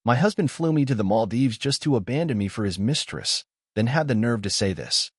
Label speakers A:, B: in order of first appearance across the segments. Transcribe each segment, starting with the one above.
A: My husband flew me to the Maldives just to abandon me for his mistress, then had the nerve to say this.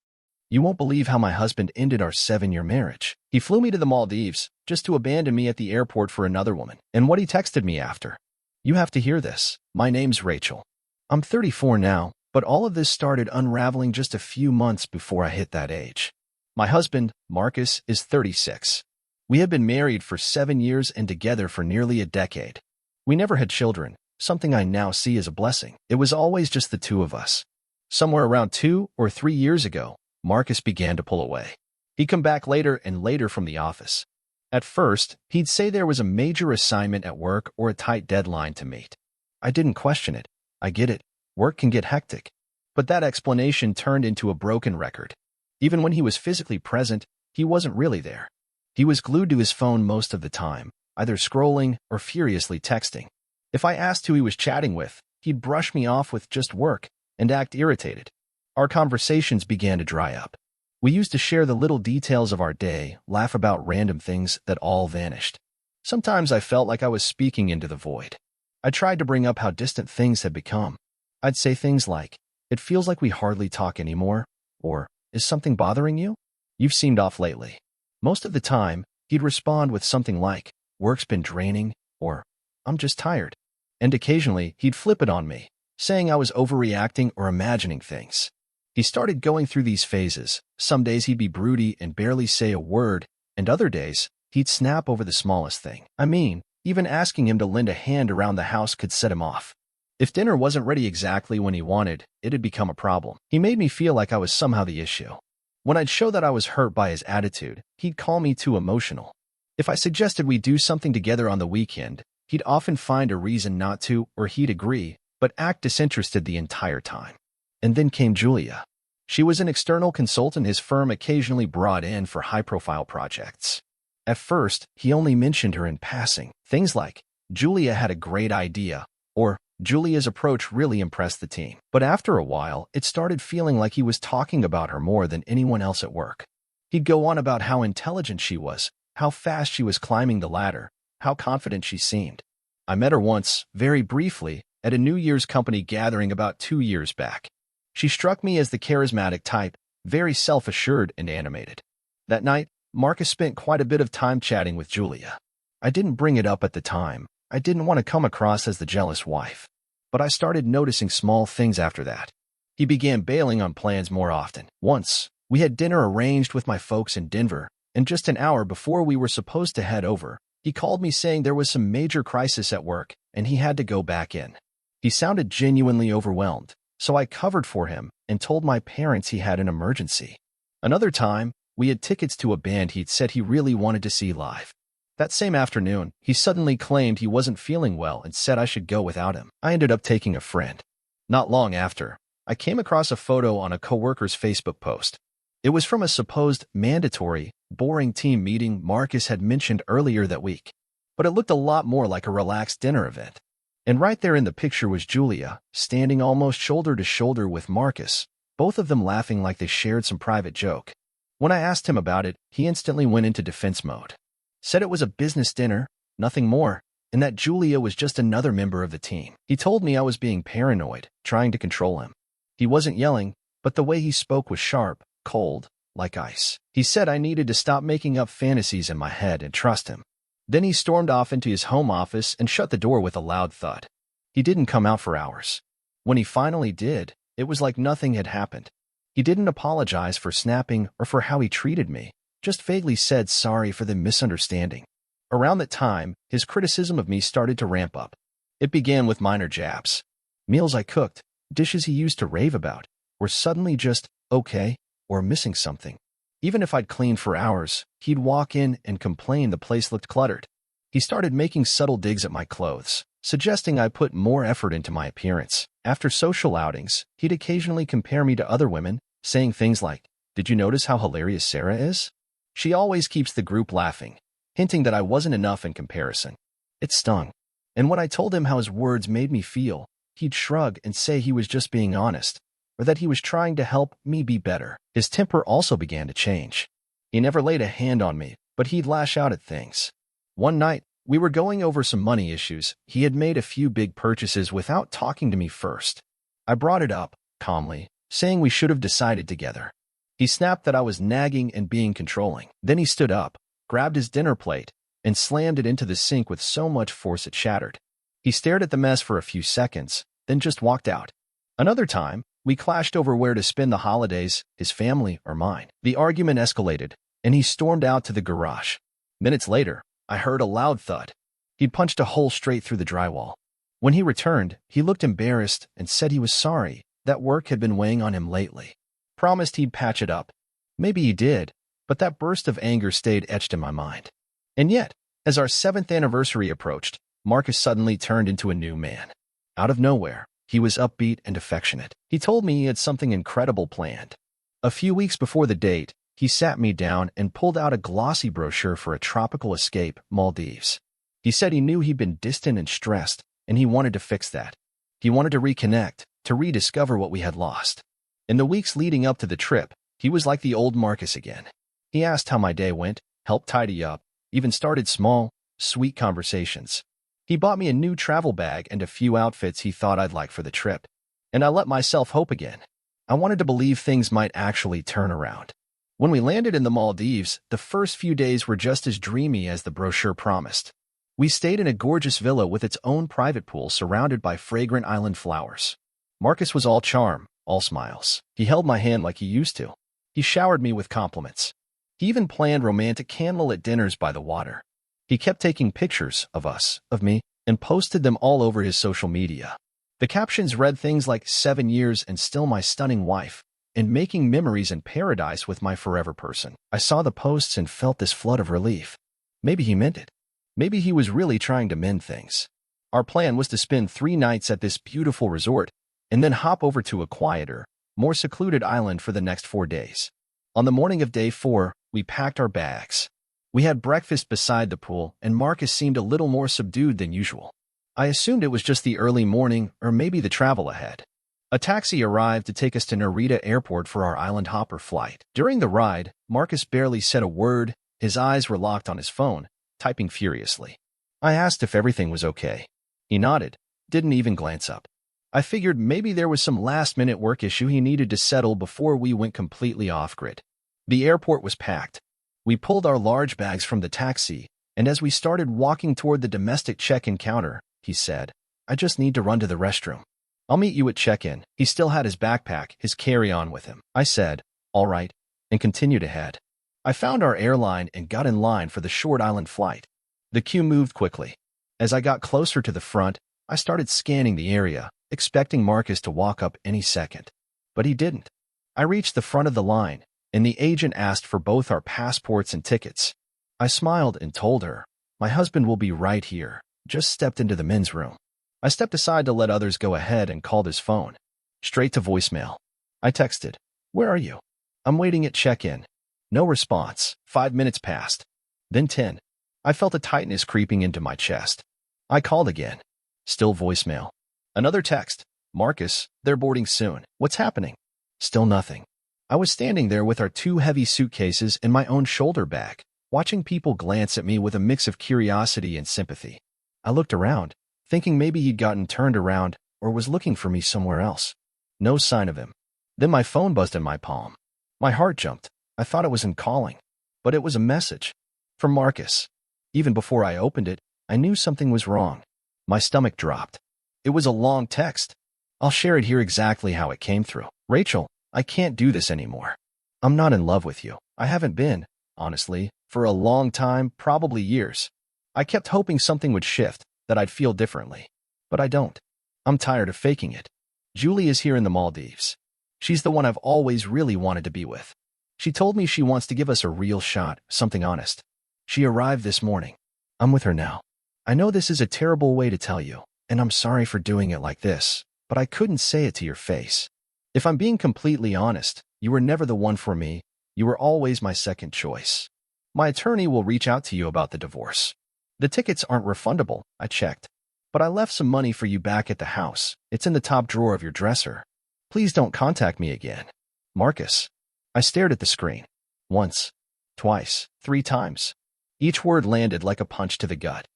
A: You won't believe how my husband ended our 7-year marriage. He flew me to the Maldives just to abandon me at the airport for another woman. And what he texted me after. You have to hear this. My name's Rachel. I'm 34 now, but all of this started unraveling just a few months before I hit that age. My husband, Marcus, is 36. We have been married for 7 years and together for nearly a decade. We never had children, something I now see as a blessing. It was always just the two of us. Somewhere around 2 or 3 years ago, Marcus began to pull away. He'd come back later and later from the office. At first, he'd say there was a major assignment at work or a tight deadline to meet. I didn't question it. I get it. Work can get hectic. But that explanation turned into a broken record. Even when he was physically present, he wasn't really there. He was glued to his phone most of the time, either scrolling or furiously texting. If I asked who he was chatting with, he'd brush me off with just work and act irritated. Our conversations began to dry up. We used to share the little details of our day, laugh about random things that all vanished. Sometimes I felt like I was speaking into the void. I tried to bring up how distant things had become. I'd say things like, it feels like we hardly talk anymore, or, is something bothering you? You've seemed off lately. Most of the time, he'd respond with something like, work's been draining, or, I'm just tired. And occasionally, he'd flip it on me, saying I was overreacting or imagining things. He started going through these phases. Some days he'd be broody and barely say a word, and other days, he'd snap over the smallest thing. I mean, even asking him to lend a hand around the house could set him off. If dinner wasn't ready exactly when he wanted, it had become a problem. He made me feel like I was somehow the issue. When I'd show that I was hurt by his attitude, he'd call me too emotional. If I suggested we do something together on the weekend, he'd often find a reason not to, or he'd agree, but act disinterested the entire time. And then came Julia. She was an external consultant his firm occasionally brought in for high-profile projects. At first, he only mentioned her in passing. Things like, Julia had a great idea, or Julia's approach really impressed the team. But after a while, it started feeling like he was talking about her more than anyone else at work. He'd go on about how intelligent she was, how fast she was climbing the ladder, how confident she seemed. I met her once, very briefly, at a New Year's company gathering about 2 years back. She struck me as the charismatic type, very self-assured and animated. That night, Marcus spent quite a bit of time chatting with Julia. I didn't bring it up at the time. I didn't want to come across as the jealous wife. But I started noticing small things after that. He began bailing on plans more often. Once, we had dinner arranged with my folks in Denver, and just an hour before we were supposed to head over, he called me saying there was some major crisis at work and he had to go back in. He sounded genuinely overwhelmed, so I covered for him and told my parents he had an emergency. Another time, we had tickets to a band he'd said he really wanted to see live. That same afternoon, he suddenly claimed he wasn't feeling well and said I should go without him. I ended up taking a friend. Not long after, I came across a photo on a coworker's Facebook post. It was from a supposed mandatory, boring team meeting Marcus had mentioned earlier that week. But it looked a lot more like a relaxed dinner event. And right there in the picture was Julia, standing almost shoulder to shoulder with Marcus, both of them laughing like they shared some private joke. When I asked him about it, he instantly went into defense mode. Said it was a business dinner, nothing more, and that Julia was just another member of the team. He told me I was being paranoid, trying to control him. He wasn't yelling, but the way he spoke was sharp, cold, like ice. He said I needed to stop making up fantasies in my head and trust him. Then he stormed off into his home office and shut the door with a loud thud. He didn't come out for hours. When he finally did, it was like nothing had happened. He didn't apologize for snapping or for how he treated me, just vaguely said sorry for the misunderstanding. Around that time, his criticism of me started to ramp up. It began with minor jabs. Meals I cooked, dishes he used to rave about, were suddenly just okay or missing something. Even if I'd cleaned for hours, he'd walk in and complain the place looked cluttered. He started making subtle digs at my clothes, suggesting I put more effort into my appearance. After social outings, he'd occasionally compare me to other women, saying things like, "Did you notice how hilarious Sarah is? She always keeps the group laughing," hinting that I wasn't enough in comparison. It stung. And when I told him how his words made me feel, he'd shrug and say he was just being honest, or that he was trying to help me be better. His temper also began to change. He never laid a hand on me, but he'd lash out at things. One night, We were going over some money issues. He had made a few big purchases without talking to me first. I brought it up, calmly, saying we should have decided together. He snapped that I was nagging and being controlling. Then he stood up, grabbed his dinner plate, and slammed it into the sink with so much force it shattered. He stared at the mess for a few seconds, then just walked out. Another time, we clashed over where to spend the holidays, his family or mine. The argument escalated, and he stormed out to the garage. Minutes later, I heard a loud thud. He'd punched a hole straight through the drywall. When he returned, he looked embarrassed and said he was sorry, that work had been weighing on him lately. Promised he'd patch it up. Maybe he did, but that burst of anger stayed etched in my mind. And yet, as our 7th anniversary approached, Marcus suddenly turned into a new man. Out of nowhere, he was upbeat and affectionate. He told me he had something incredible planned. A few weeks before the date, he sat me down and pulled out a glossy brochure for a tropical escape, Maldives. He said he knew he'd been distant and stressed, and he wanted to fix that. He wanted to reconnect, to rediscover what we had lost. In the weeks leading up to the trip, he was like the old Marcus again. He asked how my day went, helped tidy up, even started small, sweet conversations. He bought me a new travel bag and a few outfits he thought I'd like for the trip. And I let myself hope again. I wanted to believe things might actually turn around. When we landed in the Maldives, the first few days were just as dreamy as the brochure promised. We stayed in a gorgeous villa with its own private pool surrounded by fragrant island flowers. Marcus was all charm, all smiles. He held my hand like he used to. He showered me with compliments. He even planned romantic candlelit dinners by the water. He kept taking pictures of us, of me, and posted them all over his social media. The captions read things like 7 years and still my stunning wife, and making memories in paradise with my forever person. I saw the posts and felt this flood of relief. Maybe he meant it. Maybe he was really trying to mend things. Our plan was to spend 3 nights at this beautiful resort, and then hop over to a quieter, more secluded island for the next 4 days. On the morning of day 4, we packed our bags. We had breakfast beside the pool, and Marcus seemed a little more subdued than usual. I assumed it was just the early morning or maybe the travel ahead. A taxi arrived to take us to Narita Airport for our island hopper flight. During the ride, Marcus barely said a word. His eyes were locked on his phone, typing furiously. I asked if everything was okay. He nodded, didn't even glance up. I figured maybe there was some last-minute work issue he needed to settle before we went completely off-grid. The airport was packed. We pulled our large bags from the taxi, and as we started walking toward the domestic check-in counter, he said, "I just need to run to the restroom. I'll meet you at check-in." He still had his backpack, his carry-on with him. I said, "All right," and continued ahead. I found our airline and got in line for the short island flight. The queue moved quickly. As I got closer to the front, I started scanning the area, expecting Marcus to walk up any second. But he didn't. I reached the front of the line, and the agent asked for both our passports and tickets. I smiled and told her, "My husband will be right here," just stepped into the men's room. I stepped aside to let others go ahead and called his phone. Straight to voicemail. I texted, "Where are you?" "I'm waiting at check-in." No response. 5 minutes passed. Then 10. I felt a tightness creeping into my chest. I called again. Still voicemail. Another text. "Marcus, they're boarding soon. What's happening?" Still nothing. I was standing there with our 2 heavy suitcases and my own shoulder bag, watching people glance at me with a mix of curiosity and sympathy. I looked around, thinking maybe he'd gotten turned around or was looking for me somewhere else. No sign of him. Then my phone buzzed in my palm. My heart jumped. I thought it was him calling, but it was a message. From Marcus. Even before I opened it, I knew something was wrong. My stomach dropped. It was a long text. I'll share it here exactly how it came through. "Rachel, I can't do this anymore. I'm not in love with you. I haven't been, honestly, for a long time, probably years. I kept hoping something would shift, that I'd feel differently. But I don't. I'm tired of faking it. Julie is here in the Maldives. She's the one I've always really wanted to be with. She told me she wants to give us a real shot, something honest. She arrived this morning. I'm with her now. I know this is a terrible way to tell you, and I'm sorry for doing it like this, but I couldn't say it to your face. If I'm being completely honest, you were never the one for me. You were always my second choice. My attorney will reach out to you about the divorce. The tickets aren't refundable, I checked. But I left some money for you back at the house. It's in the top drawer of your dresser. Please don't contact me again. Marcus." I stared at the screen. Once, twice, 3 times. Each word landed like a punch to the gut.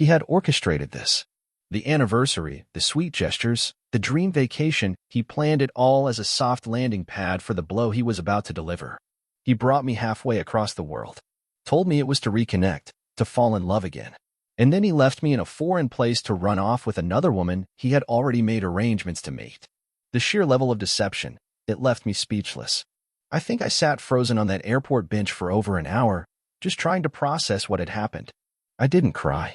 A: He had orchestrated this. The anniversary, the sweet gestures, the dream vacation, he planned it all as a soft landing pad for the blow he was about to deliver. He brought me halfway across the world, told me it was to reconnect, to fall in love again. And then he left me in a foreign place to run off with another woman he had already made arrangements to meet. The sheer level of deception, it left me speechless. I think I sat frozen on that airport bench for over an hour, just trying to process what had happened. I didn't cry.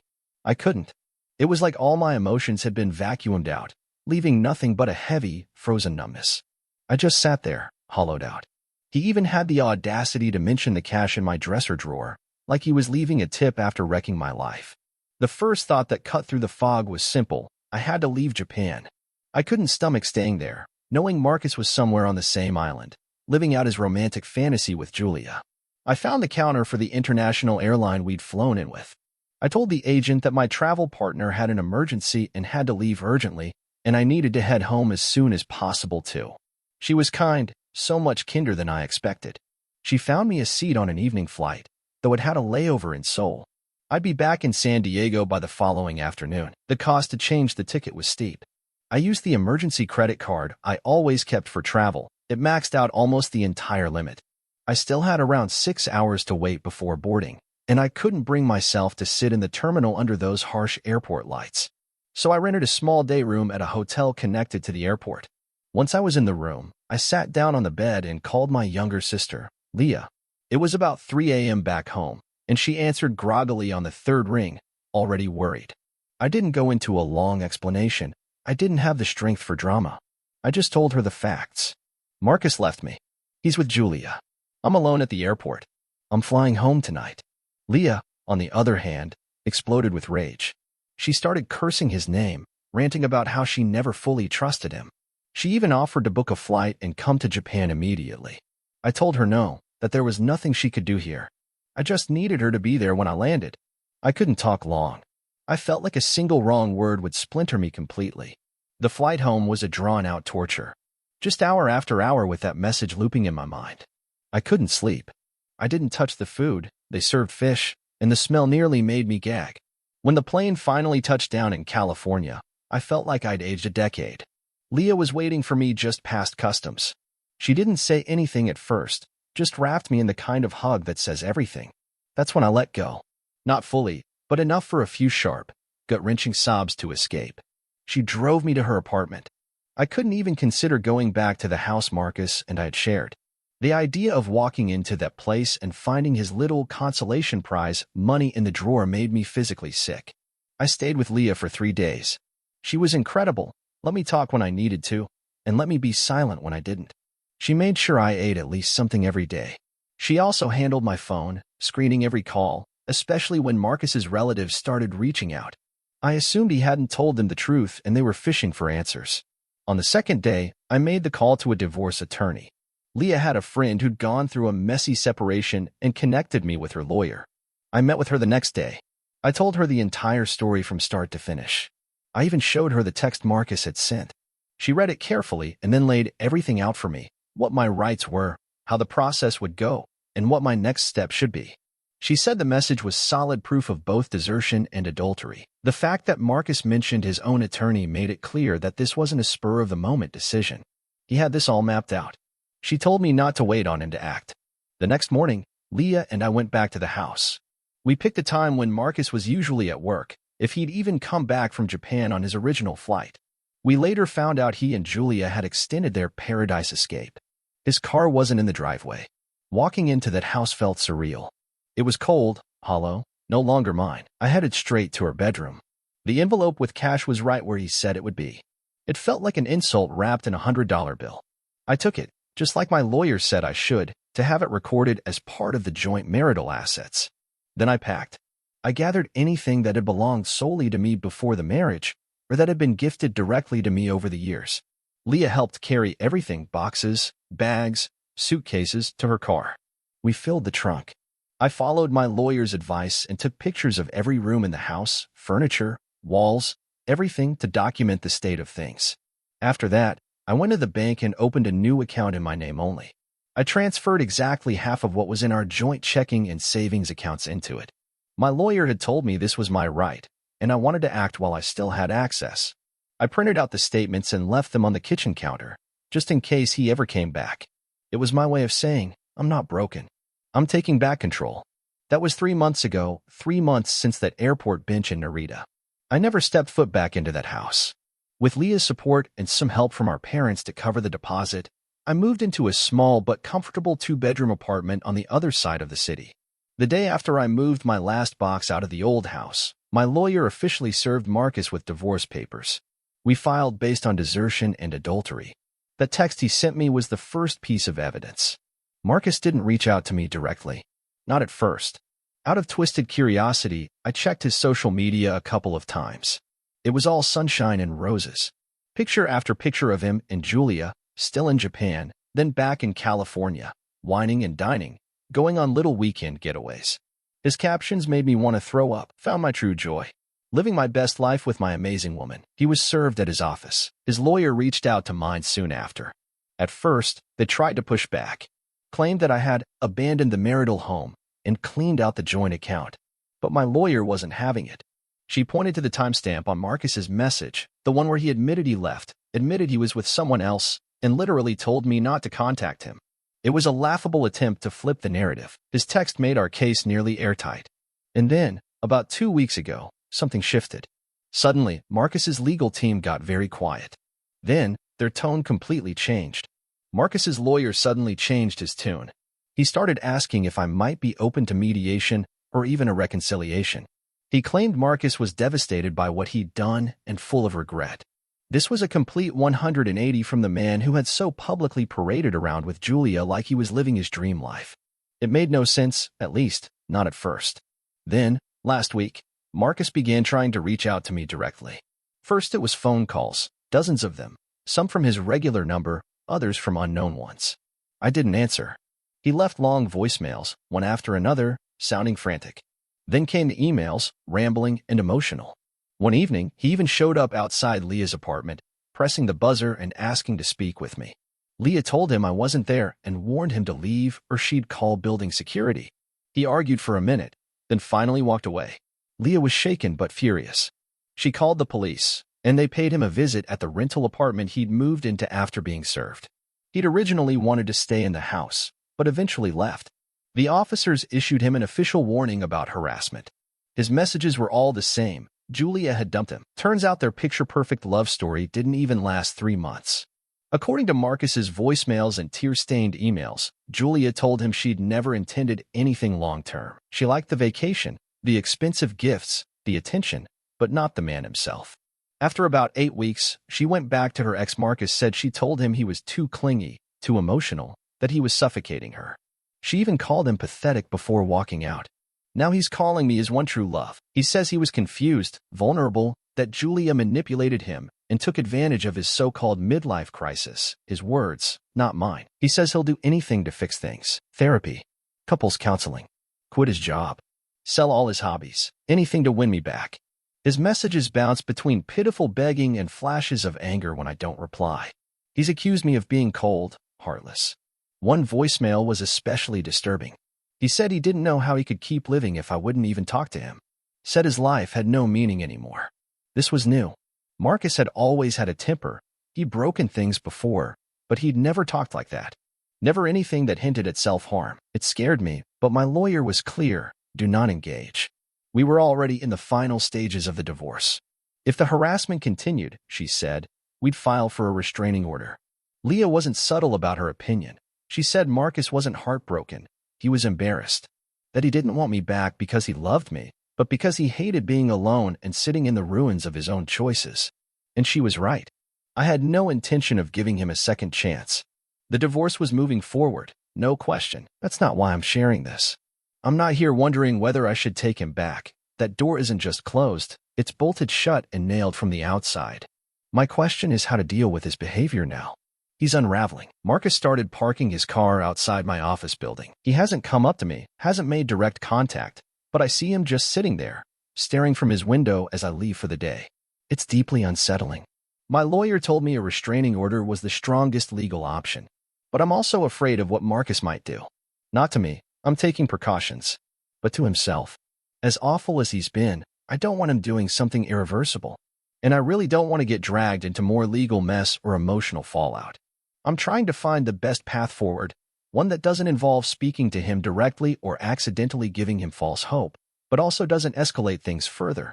A: I couldn't. It was like all my emotions had been vacuumed out, leaving nothing but a heavy, frozen numbness. I just sat there, hollowed out. He even had the audacity to mention the cash in my dresser drawer, like he was leaving a tip after wrecking my life. The first thought that cut through the fog was simple. I had to leave Japan. I couldn't stomach staying there, knowing Marcus was somewhere on the same island, living out his romantic fantasy with Julia. I found the counter for the international airline we'd flown in with. I told the agent that my travel partner had an emergency and had to leave urgently, and I needed to head home as soon as possible too. She was kind, so much kinder than I expected. She found me a seat on an evening flight, though it had a layover in Seoul. I'd be back in San Diego by the following afternoon. The cost to change the ticket was steep. I used the emergency credit card I always kept for travel. It maxed out almost the entire limit. I still had around 6 hours to wait before boarding, and I couldn't bring myself to sit in the terminal under those harsh airport lights. So I rented a small day room at a hotel connected to the airport. Once I was in the room, I sat down on the bed and called my younger sister, Leah. It was about 3 a.m. back home, and she answered groggily on the third ring, already worried. I didn't go into a long explanation. I didn't have the strength for drama. I just told her the facts. Marcus left me. He's with Julia. I'm alone at the airport. I'm flying home tonight. Leah, on the other hand, exploded with rage. She started cursing his name, ranting about how she never fully trusted him. She even offered to book a flight and come to Japan immediately. I told her no, that there was nothing she could do here. I just needed her to be there when I landed. I couldn't talk long. I felt like a single wrong word would splinter me completely. The flight home was a drawn-out torture. Just hour after hour with that message looping in my mind. I couldn't sleep. I didn't touch the food. They served fish, and the smell nearly made me gag. When the plane finally touched down in California, I felt like I'd aged a decade. Leah was waiting for me just past customs. She didn't say anything at first, just wrapped me in the kind of hug that says everything. That's when I let go. Not fully, but enough for a few sharp, gut-wrenching sobs to escape. She drove me to her apartment. I couldn't even consider going back to the house Marcus and I had shared. The idea of walking into that place and finding his little consolation prize, money in the drawer, made me physically sick. I stayed with Leah for 3 days. She was incredible, let me talk when I needed to, and let me be silent when I didn't. She made sure I ate at least something every day. She also handled my phone, screening every call, especially when Marcus's relatives started reaching out. I assumed he hadn't told them the truth and they were fishing for answers. On the second day, I made the call to a divorce attorney. Leah had a friend who'd gone through a messy separation and connected me with her lawyer. I met with her the next day. I told her the entire story from start to finish. I even showed her the text Marcus had sent. She read it carefully and then laid everything out for me, what my rights were, how the process would go, and what my next step should be. She said the message was solid proof of both desertion and adultery. The fact that Marcus mentioned his own attorney made it clear that this wasn't a spur-of-the-moment decision. He had this all mapped out. She told me not to wait on him to act. The next morning, Leah and I went back to the house. We picked a time when Marcus was usually at work, if he'd even come back from Japan on his original flight. We later found out he and Julia had extended their paradise escape. His car wasn't in the driveway. Walking into that house felt surreal. It was cold, hollow, no longer mine. I headed straight to her bedroom. The envelope with cash was right where he said it would be. It felt like an insult wrapped in a $100 bill. I took it, just like my lawyer said I should, to have it recorded as part of the joint marital assets. Then I packed. I gathered anything that had belonged solely to me before the marriage, or that had been gifted directly to me over the years. Leah helped carry everything, boxes, bags, suitcases, to her car. We filled the trunk. I followed my lawyer's advice and took pictures of every room in the house, furniture, walls, everything to document the state of things. After that, I went to the bank and opened a new account in my name only. I transferred exactly half of what was in our joint checking and savings accounts into it. My lawyer had told me this was my right, and I wanted to act while I still had access. I printed out the statements and left them on the kitchen counter, just in case he ever came back. It was my way of saying, I'm not broken. I'm taking back control. That was 3 months ago, 3 months since that airport bench in Narita. I never stepped foot back into that house. With Leah's support and some help from our parents to cover the deposit, I moved into a small but comfortable 2-bedroom apartment on the other side of the city. The day after I moved my last box out of the old house, my lawyer officially served Marcus with divorce papers. We filed based on desertion and adultery. The text he sent me was the first piece of evidence. Marcus didn't reach out to me directly. Not at first. Out of twisted curiosity, I checked his social media a couple of times. It was all sunshine and roses. Picture after picture of him and Julia, still in Japan, then back in California, wining and dining, going on little weekend getaways. His captions made me want to throw up. Found my true joy. Living my best life with my amazing woman. He was served at his office. His lawyer reached out to mine soon after. At first, they tried to push back, claimed that I had abandoned the marital home and cleaned out the joint account. But my lawyer wasn't having it. She pointed to the timestamp on Marcus's message, the one where he admitted he left, admitted he was with someone else, and literally told me not to contact him. It was a laughable attempt to flip the narrative. His text made our case nearly airtight. And then, about 2 weeks ago, something shifted. Suddenly, Marcus's legal team got very quiet. Then, their tone completely changed. Marcus's lawyer suddenly changed his tune. He started asking if I might be open to mediation or even a reconciliation. He claimed Marcus was devastated by what he'd done and full of regret. This was a complete 180 from the man who had so publicly paraded around with Julia like he was living his dream life. It made no sense, at least, not at first. Then, last week, Marcus began trying to reach out to me directly. First it was phone calls, dozens of them, some from his regular number, others from unknown ones. I didn't answer. He left long voicemails, one after another, sounding frantic. Then came the emails, rambling and emotional. One evening, he even showed up outside Leah's apartment, pressing the buzzer and asking to speak with me. Leah told him I wasn't there and warned him to leave or she'd call building security. He argued for a minute, then finally walked away. Leah was shaken but furious. She called the police, and they paid him a visit at the rental apartment he'd moved into after being served. He'd originally wanted to stay in the house, but eventually left. The officers issued him an official warning about harassment. His messages were all the same. Julia had dumped him. Turns out their picture-perfect love story didn't even last 3 months. According to Marcus's voicemails and tear-stained emails, Julia told him she'd never intended anything long-term. She liked the vacation, the expensive gifts, the attention, but not the man himself. After about 8 weeks, she went back to her ex. Marcus said she told him he was too clingy, too emotional, that he was suffocating her. She even called him pathetic before walking out. Now he's calling me his one true love. He says he was confused, vulnerable, that Julia manipulated him and took advantage of his so-called midlife crisis. His words, not mine. He says he'll do anything to fix things. Therapy, couples counseling, quit his job, sell all his hobbies, anything to win me back. His messages bounce between pitiful begging and flashes of anger when I don't reply. He's accused me of being cold, heartless. One voicemail was especially disturbing. He said he didn't know how he could keep living if I wouldn't even talk to him. Said his life had no meaning anymore. This was new. Marcus had always had a temper. He'd broken things before, but he'd never talked like that. Never anything that hinted at self-harm. It scared me, but my lawyer was clear. Do not engage. We were already in the final stages of the divorce. If the harassment continued, she said, we'd file for a restraining order. Leah wasn't subtle about her opinion. She said Marcus wasn't heartbroken. He was embarrassed. That he didn't want me back because he loved me, but because he hated being alone and sitting in the ruins of his own choices. And she was right. I had no intention of giving him a second chance. The divorce was moving forward, no question. That's not why I'm sharing this. I'm not here wondering whether I should take him back. That door isn't just closed, it's bolted shut and nailed from the outside. My question is how to deal with his behavior now. He's unraveling. Marcus started parking his car outside my office building. He hasn't come up to me, hasn't made direct contact, but I see him just sitting there, staring from his window as I leave for the day. It's deeply unsettling. My lawyer told me a restraining order was the strongest legal option, but I'm also afraid of what Marcus might do. Not to me, I'm taking precautions, but to himself. As awful as he's been, I don't want him doing something irreversible. And I really don't want to get dragged into more legal mess or emotional fallout. I'm trying to find the best path forward, one that doesn't involve speaking to him directly or accidentally giving him false hope, but also doesn't escalate things further.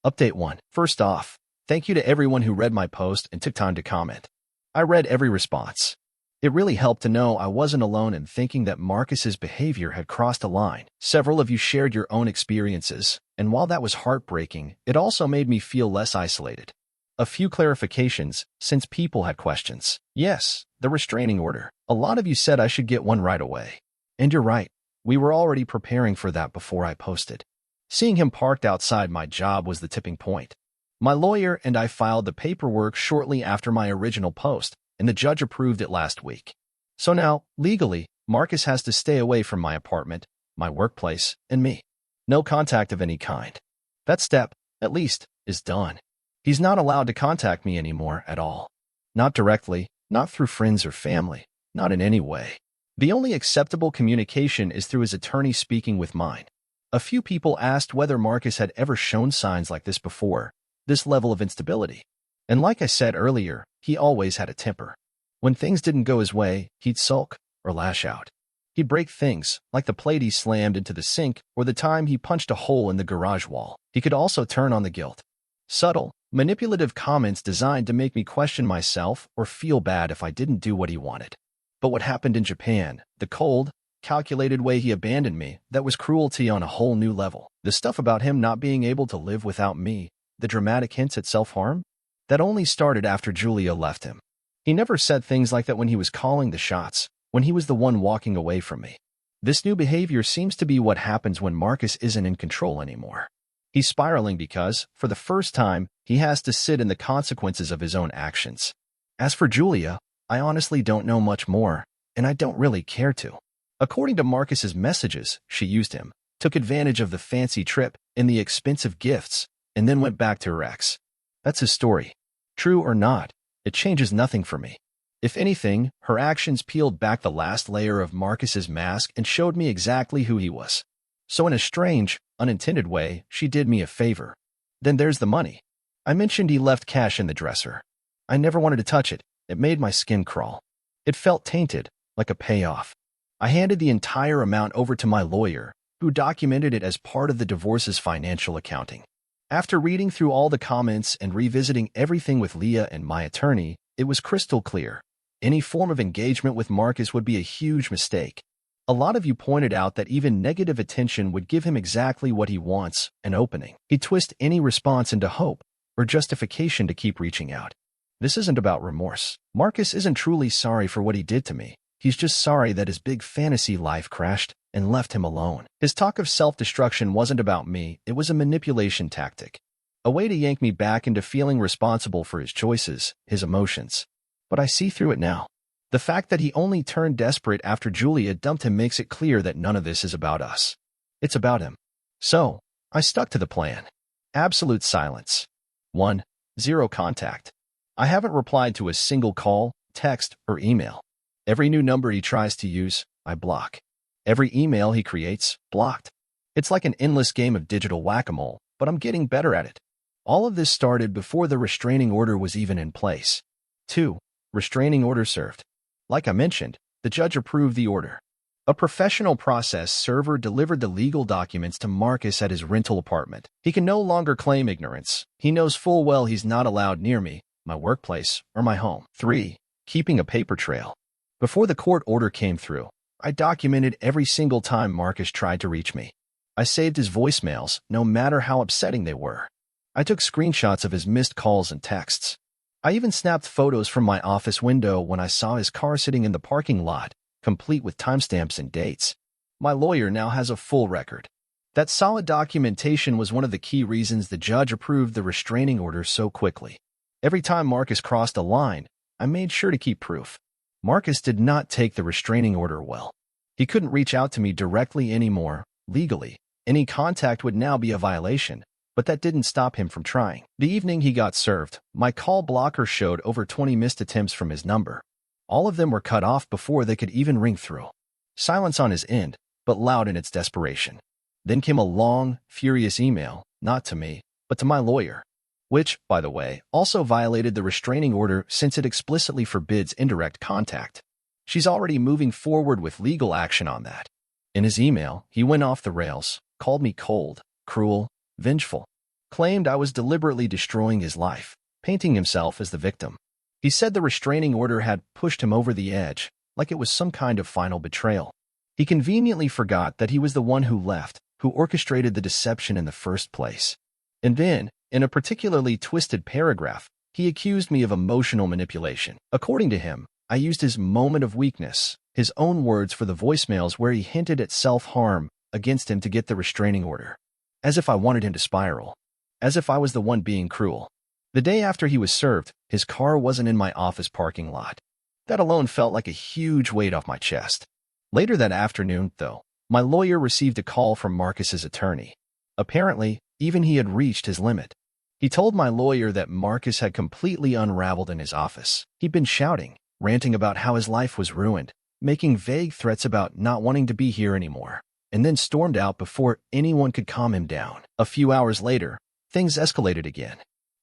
A: Update 1. First off, thank you to everyone who read my post and took time to comment. I read every response. It really helped to know I wasn't alone in thinking that Marcus's behavior had crossed a line. Several of you shared your own experiences, and while that was heartbreaking, it also made me feel less isolated. A few clarifications, since people had questions. Yes, the restraining order. A lot of you said I should get one right away. And you're right, we were already preparing for that before I posted. Seeing him parked outside my job was the tipping point. My lawyer and I filed the paperwork shortly after my original post, and the judge approved it last week. So now, legally, Marcus has to stay away from my apartment, my workplace, and me. No contact of any kind. That step, at least, is done. He's not allowed to contact me anymore at all. Not directly, not through friends or family, not in any way. The only acceptable communication is through his attorney speaking with mine. A few people asked whether Marcus had ever shown signs like this before, this level of instability. And like I said earlier, he always had a temper. When things didn't go his way, he'd sulk or lash out. He'd break things, like the plate he slammed into the sink or the time he punched a hole in the garage wall. He could also turn on the guilt. Subtle, manipulative comments designed to make me question myself or feel bad if I didn't do what he wanted. But what happened in Japan, the cold, calculated way he abandoned me, that was cruelty on a whole new level. The stuff about him not being able to live without me, the dramatic hints at self-harm, that only started after Julia left him. He never said things like that when he was calling the shots, when he was the one walking away from me. This new behavior seems to be what happens when Marcus isn't in control anymore. He's spiraling because, for the first time, he has to sit in the consequences of his own actions. As for Julia, I honestly don't know much more, and I don't really care to. According to Marcus's messages, she used him, took advantage of the fancy trip and the expensive gifts, and then went back to her ex. That's his story. True or not, it changes nothing for me. If anything, her actions peeled back the last layer of Marcus's mask and showed me exactly who he was. So in a strange, unintended way, she did me a favor. Then there's the money. I mentioned he left cash in the dresser. I never wanted to touch it. It made my skin crawl. It felt tainted, like a payoff. I handed the entire amount over to my lawyer, who documented it as part of the divorce's financial accounting. After reading through all the comments and revisiting everything with Leah and my attorney, it was crystal clear. Any form of engagement with Marcus would be a huge mistake. A lot of you pointed out that even negative attention would give him exactly what he wants, an opening. He'd twist any response into hope or justification to keep reaching out. This isn't about remorse. Marcus isn't truly sorry for what he did to me. He's just sorry that his big fantasy life crashed and left him alone. His talk of self-destruction wasn't about me, it was a manipulation tactic. A way to yank me back into feeling responsible for his choices, his emotions. But I see through it now. The fact that he only turned desperate after Julia dumped him makes it clear that none of this is about us. It's about him. So, I stuck to the plan. Absolute silence. 1. Zero contact. I haven't replied to a single call, text, or email. Every new number he tries to use, I block. Every email he creates, blocked. It's like an endless game of digital whack-a-mole, but I'm getting better at it. All of this started before the restraining order was even in place. 2. Restraining order served. Like I mentioned, the judge approved the order. A professional process server delivered the legal documents to Marcus at his rental apartment. He can no longer claim ignorance. He knows full well he's not allowed near me, my workplace, or my home. 3. Keeping a paper trail. Before the court order came through, I documented every single time Marcus tried to reach me. I saved his voicemails, no matter how upsetting they were. I took screenshots of his missed calls and texts. I even snapped photos from my office window when I saw his car sitting in the parking lot, complete with timestamps and dates. My lawyer now has a full record. That solid documentation was one of the key reasons the judge approved the restraining order so quickly. Every time Marcus crossed a line, I made sure to keep proof. Marcus did not take the restraining order well. He couldn't reach out to me directly anymore, legally. Any contact would now be a violation, but that didn't stop him from trying. The evening he got served, my call blocker showed over 20 missed attempts from his number. All of them were cut off before they could even ring through. Silence on his end, but loud in its desperation. Then came a long, furious email, not to me, but to my lawyer, which, by the way, also violated the restraining order since it explicitly forbids indirect contact. She's already moving forward with legal action on that. In his email, he went off the rails, called me cold, cruel, vengeful, claimed I was deliberately destroying his life, painting himself as the victim. He said the restraining order had pushed him over the edge, like it was some kind of final betrayal. He conveniently forgot that he was the one who left, who orchestrated the deception in the first place. And then, in a particularly twisted paragraph, he accused me of emotional manipulation. According to him, I used his moment of weakness, his own words, for the voicemails where he hinted at self-harm against him to get the restraining order. As if I wanted him to spiral. As if I was the one being cruel. The day after he was served, his car wasn't in my office parking lot. That alone felt like a huge weight off my chest. Later that afternoon, though, my lawyer received a call from Marcus's attorney. Apparently, even he had reached his limit. He told my lawyer that Marcus had completely unraveled in his office. He'd been shouting, ranting about how his life was ruined, making vague threats about not wanting to be here anymore, and then stormed out before anyone could calm him down. A few hours later, things escalated again.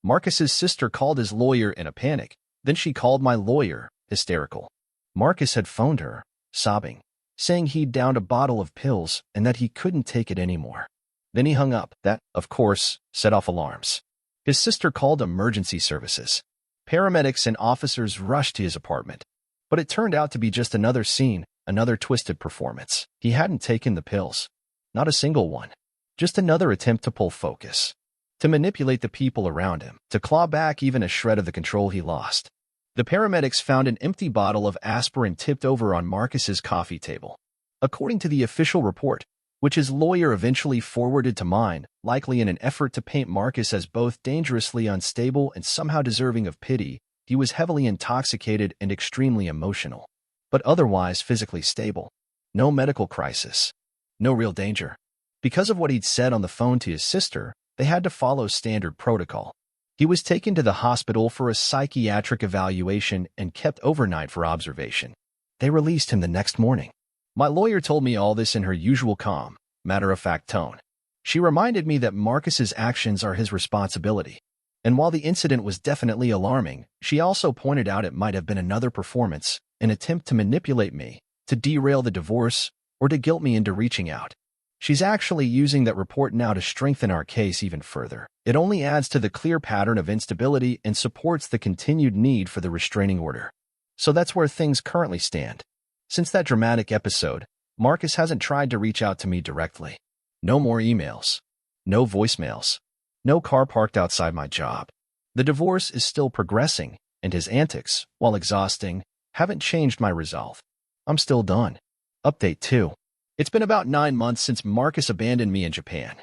A: Marcus's sister called his lawyer in a panic. Then she called my lawyer, hysterical. Marcus had phoned her, sobbing, saying he'd downed a bottle of pills and that he couldn't take it anymore. Then he hung up. That, of course, set off alarms. His sister called emergency services. Paramedics and officers rushed to his apartment. But it turned out to be just another scene, another twisted performance. He hadn't taken the pills. Not a single one. Just another attempt to pull focus. To manipulate the people around him. To claw back even a shred of the control he lost. The paramedics found an empty bottle of aspirin tipped over on Marcus's coffee table. According to the official report, which his lawyer eventually forwarded to mine, likely in an effort to paint Marcus as both dangerously unstable and somehow deserving of pity, he was heavily intoxicated and extremely emotional, but otherwise physically stable. No medical crisis. No real danger. Because of what he'd said on the phone to his sister, they had to follow standard protocol. He was taken to the hospital for a psychiatric evaluation and kept overnight for observation. They released him the next morning. My lawyer told me all this in her usual calm, matter-of-fact tone. She reminded me that Marcus's actions are his responsibility. And while the incident was definitely alarming, she also pointed out it might have been another performance, an attempt to manipulate me, to derail the divorce, or to guilt me into reaching out. She's actually using that report now to strengthen our case even further. It only adds to the clear pattern of instability and supports the continued need for the restraining order. So that's where things currently stand. Since that dramatic episode, Marcus hasn't tried to reach out to me directly. No more emails. No voicemails. No car parked outside my job. The divorce is still progressing, and his antics, while exhausting, haven't changed my resolve. I'm still done. Update 2. It's been about 9 months since Marcus abandoned me in Japan.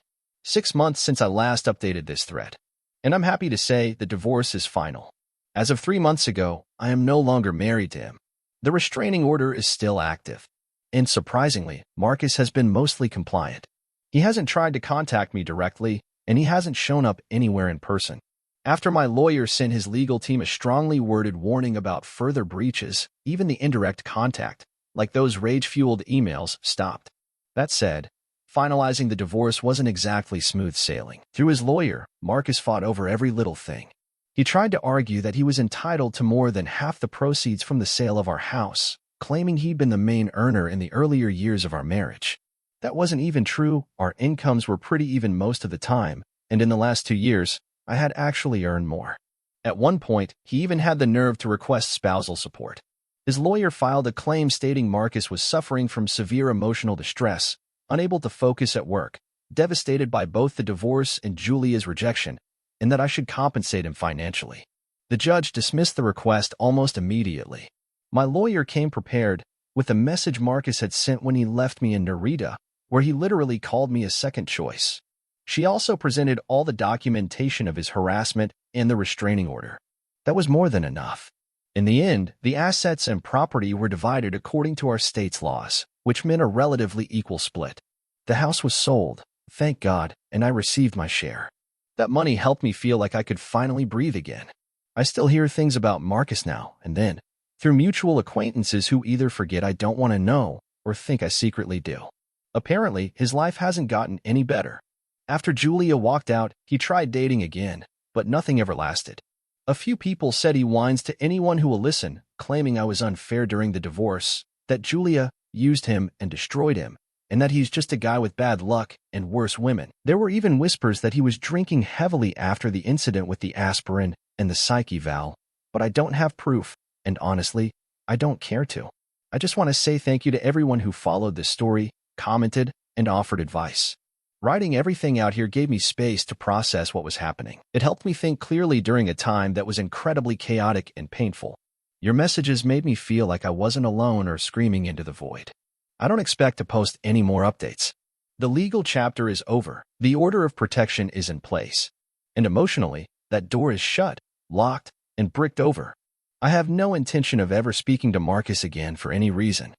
A: 6 months since I last updated this thread. And I'm happy to say the divorce is final. As of 3 months ago, I am no longer married to him. The restraining order is still active. And surprisingly, Marcus has been mostly compliant. He hasn't tried to contact me directly, and he hasn't shown up anywhere in person. After my lawyer sent his legal team a strongly worded warning about further breaches, even the indirect contact, like those rage-fueled emails, stopped. That said, finalizing the divorce wasn't exactly smooth sailing. Through his lawyer, Marcus fought over every little thing. He tried to argue that he was entitled to more than half the proceeds from the sale of our house, claiming he'd been the main earner in the earlier years of our marriage. That wasn't even true. Our incomes were pretty even most of the time, and in the last 2 years, I had actually earned more. At one point, he even had the nerve to request spousal support. His lawyer filed a claim stating Marcus was suffering from severe emotional distress, unable to focus at work, devastated by both the divorce and Julia's rejection, and that I should compensate him financially. The judge dismissed the request almost immediately. My lawyer came prepared with a message Marcus had sent when he left me in Narita, where he literally called me a second choice. She also presented all the documentation of his harassment and the restraining order. That was more than enough. In the end, the assets and property were divided according to our state's laws, which meant a relatively equal split. The house was sold, thank God, and I received my share. That money helped me feel like I could finally breathe again. I still hear things about Marcus now and then, through mutual acquaintances who either forget I don't want to know or think I secretly do. Apparently, his life hasn't gotten any better. After Julia walked out, he tried dating again, but nothing ever lasted. A few people said he whines to anyone who will listen, claiming I was unfair during the divorce, that Julia used him and destroyed him, and that he's just a guy with bad luck and worse women. There were even whispers that he was drinking heavily after the incident with the aspirin and the psyche valve, but I don't have proof, and honestly, I don't care to. I just want to say thank you to everyone who followed this story, commented, and offered advice. Writing everything out here gave me space to process what was happening. It helped me think clearly during a time that was incredibly chaotic and painful. Your messages made me feel like I wasn't alone or screaming into the void. I don't expect to post any more updates. The legal chapter is over. The order of protection is in place. And emotionally, that door is shut, locked, and bricked over. I have no intention of ever speaking to Marcus again for any reason.